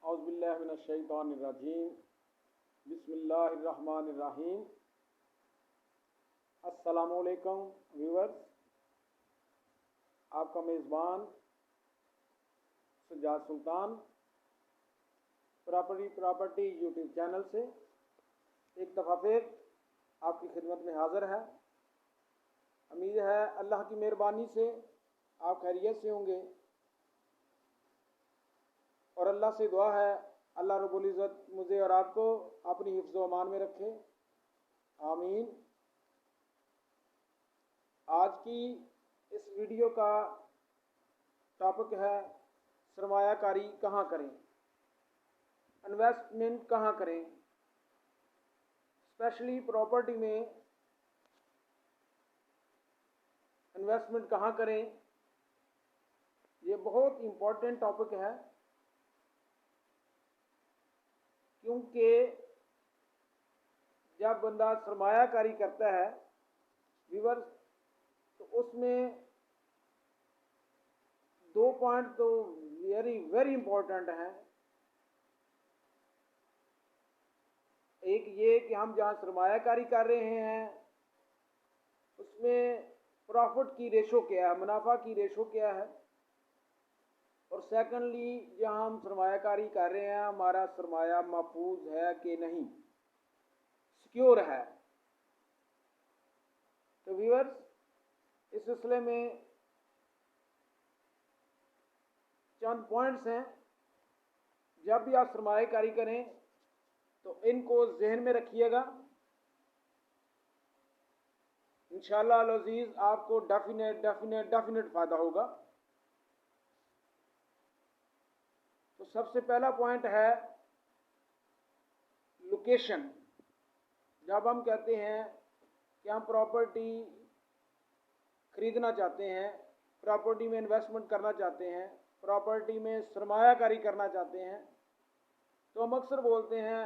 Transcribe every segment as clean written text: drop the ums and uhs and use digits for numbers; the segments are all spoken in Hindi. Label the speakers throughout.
Speaker 1: औज़ुबिल्लाहिमिनश्शैतानिर्रजीम बिस्मिल्लाहिर्रहमानिर्रहीम। अस्सलामुअलैकुम व्यूअर्स, आपका मेज़बान सज्जाद सुल्तान प्रॉपर्टी यूट्यूब चैनल से एक दफ़ा फिर आपकी खिदमत में हाज़िर है। उम्मीद है अल्लाह की मेहरबानी से आप खैरियत से होंगे और अल्लाह से दुआ है अल्लाह रब्बुल इज़्ज़त मुझे और आपको अपनी हिफ्ज़ व अमान में रखे, आमीन। आज की इस वीडियो का टॉपिक है सरमायाकारी कहाँ करें, इन्वेस्टमेंट कहाँ करें, स्पेशली प्रॉपर्टी में इन्वेस्टमेंट कहाँ करें। ये बहुत इम्पोर्टेंट टॉपिक है क्योंकि जब बंदा सरमायाकारी करता है व्यूअर्स, तो उसमें दो पॉइंट तो वेरी वेरी इम्पोर्टेंट हैं। एक ये कि हम जहाँ सरमायाकारी कर रहे हैं उसमें प्रॉफिट की रेशो क्या है, मुनाफा की रेशो क्या है, और सेकंडली जहाँ हम सरमायाकारी कर रहे हैं हमारा सरमाया महफूज है कि नहीं, सिक्योर है। तो व्यूअर्स, इस सिलसिले में चंद पॉइंट्स हैं। जब भी आप सरमायाकारी करें तो इनको जहन में रखिएगा। इंशाअल्लाह अल अज़ीज़ आपको डेफिनेट फ़ायदा होगा। तो सबसे पहला पॉइंट है लोकेशन। जब हम कहते हैं कि हम प्रॉपर्टी खरीदना चाहते हैं, प्रॉपर्टी में इन्वेस्टमेंट करना चाहते हैं, प्रॉपर्टी में सरमायाकारी करना चाहते हैं, तो हम अक्सर बोलते हैं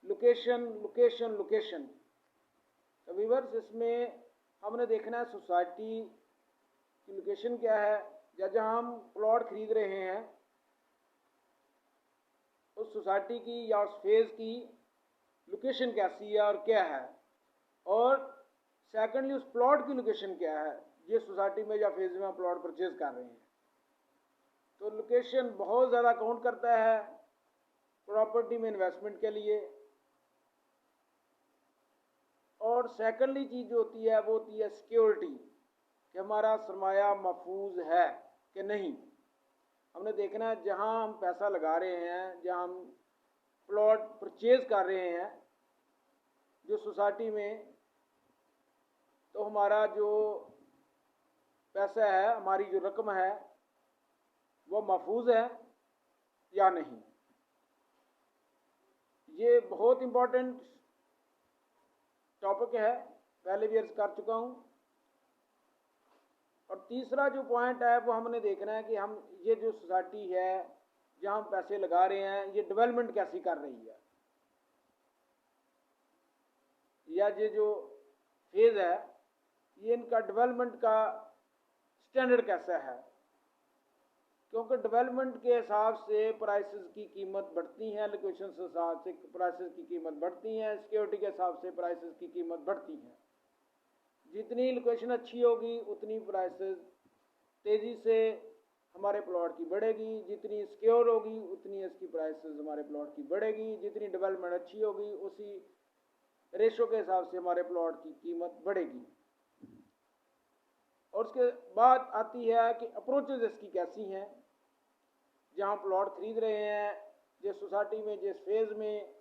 Speaker 1: लोकेशन लोकेशन लोकेशन। तो व्यूअर्स, इसमें हमने देखना है सोसाइटी की लोकेशन क्या है, या जहाँ हम प्लॉट खरीद रहे हैं उस सोसाइटी की या उस फेज़ की लोकेशन कैसी है और क्या है, और सेकंडली उस प्लॉट की लोकेशन क्या है जिस सोसाइटी में या फेज़ में हम प्लॉट परचेज कर रहे हैं। तो लोकेशन बहुत ज़्यादा काउंट करता है प्रॉपर्टी में इन्वेस्टमेंट के लिए। और सेकंडली चीज़ जो होती है वो होती है सिक्योरिटी, कि हमारा सरमाया महफूज है कि नहीं। हमने देखना है जहाँ हम पैसा लगा रहे हैं, जहाँ हम प्लॉट परचेज कर रहे हैं जो सोसाइटी में, तो हमारा जो पैसा है, हमारी जो रकम है वो महफूज है या नहीं। ये बहुत इम्पोर्टेंट टॉपिक है, पहले भी अर्ज कर चुका हूँ। और तीसरा जो पॉइंट है वो हमने देखना है कि हम ये जो सोसाइटी है जहाँ हम पैसे लगा रहे हैं ये डेवलपमेंट कैसी कर रही है, या ये जो फेज़ है ये इनका डेवलपमेंट का स्टैंडर्ड कैसा है। क्योंकि डेवलपमेंट के हिसाब से प्राइसेस की कीमत बढ़ती हैं, लोकेशन के हिसाब से प्राइसेस की कीमत बढ़ती हैं, सिक्योरिटी के हिसाब से प्राइसेस की कीमत बढ़ती है। जितनी लोकेशन अच्छी होगी उतनी प्राइसेस तेज़ी से हमारे प्लॉट की बढ़ेगी, जितनी सिक्योर होगी उतनी इसकी प्राइसेस हमारे प्लॉट की बढ़ेगी, जितनी डेवलपमेंट अच्छी होगी उसी रेशो के हिसाब से हमारे प्लॉट की कीमत बढ़ेगी। और उसके बाद आती है कि अप्रोचेज इसकी कैसी हैं, जहाँ प्लॉट खरीद रहे हैं जिस सोसाइटी में जिस फेज़ में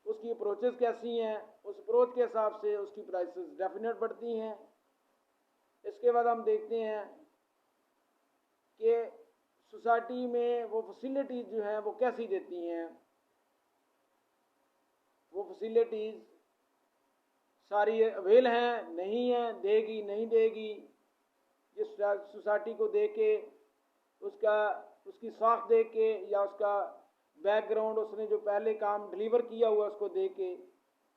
Speaker 1: उसकी अप्रोचेज कैसी हैं, उस अप्रोच के हिसाब से उसकी प्राइसेस डेफिनेट बढ़ती हैं। इसके बाद हम देखते हैं कि सोसाइटी में वो फैसिलिटीज़ जो हैं वो कैसी देती हैं। वो फैसिलिटीज़ सारी अवेल हैं, नहीं हैं, देगी नहीं देगी, जिस सोसाइटी को देख के उसकी साख देख के या उसका बैकग्राउंड, उसने जो पहले काम डिलीवर किया हुआ उसको देख के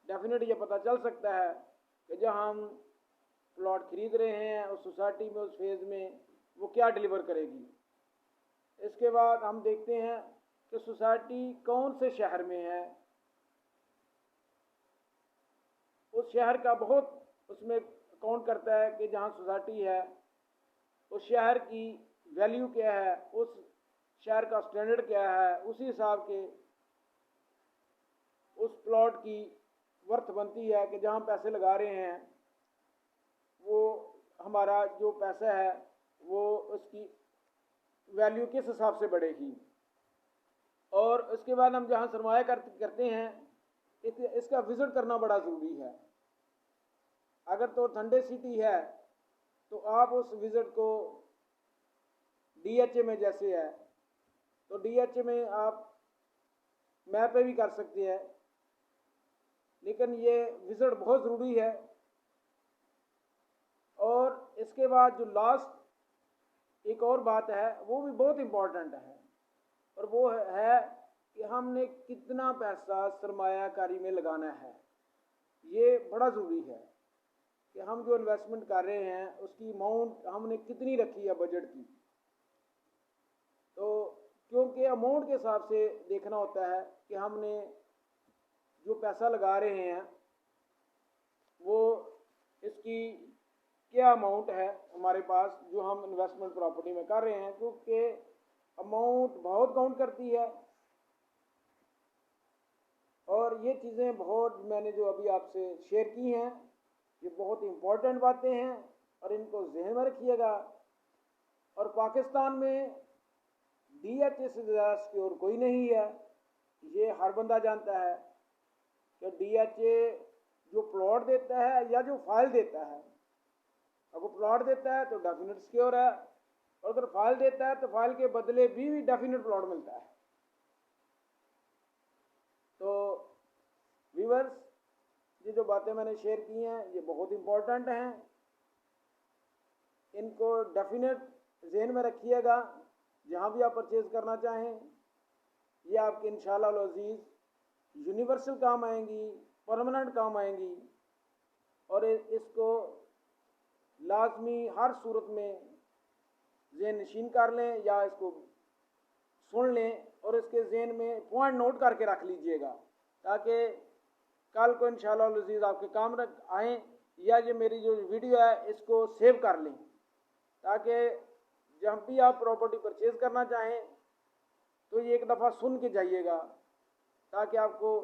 Speaker 1: डेफिनेट ये पता चल सकता है कि जहाँ हम प्लॉट खरीद रहे हैं उस सोसाइटी में उस फेज़ में वो क्या डिलीवर करेगी। इसके बाद हम देखते हैं कि सोसाइटी कौन से शहर में है, उस शहर का बहुत उसमें काउंट करता है कि जहाँ सोसाइटी है उस शहर की वैल्यू क्या है, उस शहर का स्टैंडर्ड क्या है, उसी हिसाब के उस प्लॉट की वर्थ बनती है कि जहाँ पैसे लगा रहे हैं वो हमारा जो पैसा है वो उसकी वैल्यू किस हिसाब से बढ़ेगी। और उसके बाद हम जहाँ सरमाया करते हैं इसका विज़िट करना बड़ा ज़रूरी है। अगर तो ठंडे सिटी है तो आप उस विज़िट को DHA में जैसे है तो DHA में आप मैप पे भी कर सकते हैं, लेकिन ये विज़िट बहुत ज़रूरी है। और इसके बाद जो लास्ट एक और बात है वो भी बहुत इम्पोर्टेंट है, और वो है कि हमने कितना पैसा सरमायाकारी में लगाना है। ये बड़ा ज़रूरी है कि हम जो इन्वेस्टमेंट कर रहे हैं उसकी अमाउंट हमने कितनी रखी है बजट की। तो क्योंकि अमाउंट के हिसाब से देखना होता है कि हमने जो पैसा लगा रहे हैं वो इसकी क्या अमाउंट है हमारे पास जो हम इन्वेस्टमेंट प्रॉपर्टी में कर रहे हैं, क्योंकि अमाउंट बहुत काउंट करती है। और ये चीज़ें बहुत मैंने जो अभी आपसे शेयर की हैं ये बहुत इम्पोर्टेंट बातें हैं और इनको जहन में रखिएगा। और पाकिस्तान में DHA से ज़्यादा सिक्योर कोई नहीं है, ये हर बंदा जानता है कि DHA जो प्लॉट देता है या जो फाइल देता है, अगर प्लॉट देता है तो डेफिनेट सिक्योर है, और अगर फाइल देता है तो फाइल के बदले भी डेफिनेट प्लॉट मिलता है। तो व्यूअर्स, ये जो बातें मैंने शेयर की हैं ये बहुत इम्पोर्टेंट हैं, इनको डेफिनेट जहन में रखिएगा जहाँ भी आप परचेज़ करना चाहें। ये आपके इंशाअल्लाह अज़ीज़ यूनिवर्सल काम आएंगी, परमानेंट काम आएंगी, और इसको लाजमी हर सूरत में ज़हन नशीन कर लें या इसको सुन लें और इसके ज़हन में पॉइंट नोट करके रख लीजिएगा ताकि कल को इंशाअल्लाह अज़ीज़ आपके काम आएँ, या ये मेरी जो वीडियो है इसको सेव कर लें ताकि जब भी आप प्रॉपर्टी परचेज़ करना चाहें तो ये एक दफ़ा सुन के जाइएगा ताकि आपको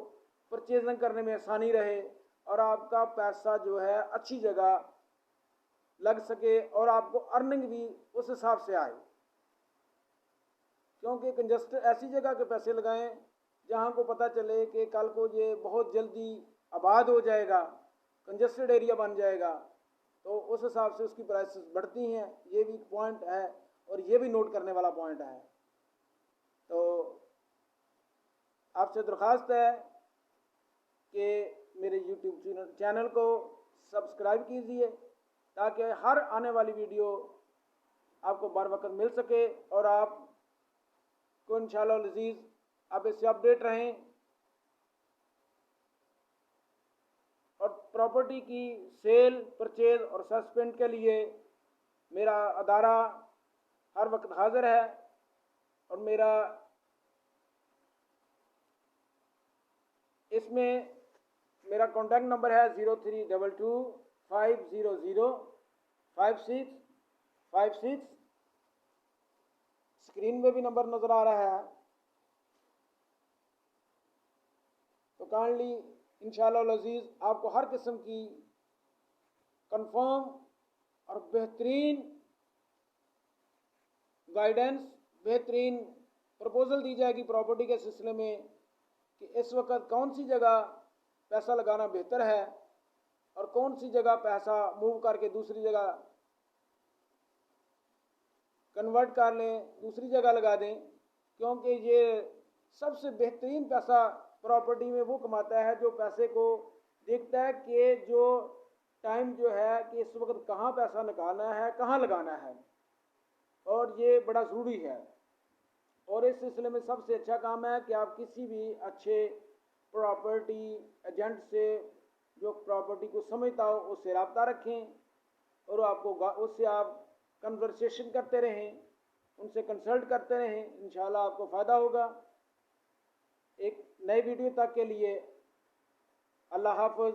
Speaker 1: परचेजिंग करने में आसानी रहे और आपका पैसा जो है अच्छी जगह लग सके और आपको अर्निंग भी उस हिसाब से आए। क्योंकि कंजस्ट ऐसी जगह के पैसे लगाएं जहां को पता चले कि कल को ये बहुत जल्दी आबाद हो जाएगा, कंजस्टेड एरिया बन जाएगा, तो उस हिसाब से उसकी प्राइसेस बढ़ती हैं। ये भी पॉइंट है और ये भी नोट करने वाला पॉइंट है। तो आपसे दरख्वास्त है कि मेरे YouTube चैनल को सब्सक्राइब कीजिए ताकि हर आने वाली वीडियो आपको बर वक्त मिल सके और आपको इंशाअल्लाह अज़ीज़ आप इससे अपडेट रहें। और प्रॉपर्टी की सेल, परचेज और सस्पेंड के लिए मेरा अदारा हर वक्त हाज़िर है और मेरा इसमें मेरा कॉन्टैक्ट नंबर है 0322500556। स्क्रीन में भी नंबर नज़र आ रहा है। तो काइंडली इंशाअल्लाह अज़ीज़ आपको हर किस्म की कंफर्म और बेहतरीन गाइडेंस, बेहतरीन प्रपोजल दी जाएगी प्रॉपर्टी के सिलसिले में कि इस वक्त कौन सी जगह पैसा लगाना बेहतर है और कौन सी जगह पैसा मूव करके दूसरी जगह कन्वर्ट कर लें, दूसरी जगह लगा दें, क्योंकि ये सबसे बेहतरीन पैसा प्रॉपर्टी में वो कमाता है जो पैसे को देखता है कि जो टाइम जो है कि इस वक्त कहाँ पैसा निकालना है, कहाँ लगाना है, और ये बड़ा ज़रूरी है। और इस सिलसिले में सबसे अच्छा काम है कि आप किसी भी अच्छे प्रॉपर्टी एजेंट से जो प्रॉपर्टी को समझता हो उससे रब्ता रखें और आपको उससे आप कन्वर्सेशन करते रहें, उनसे कंसल्ट करते रहें, इंशाल्लाह आपको फ़ायदा होगा। एक नई वीडियो तक के लिए अल्लाह हाफ़िज़।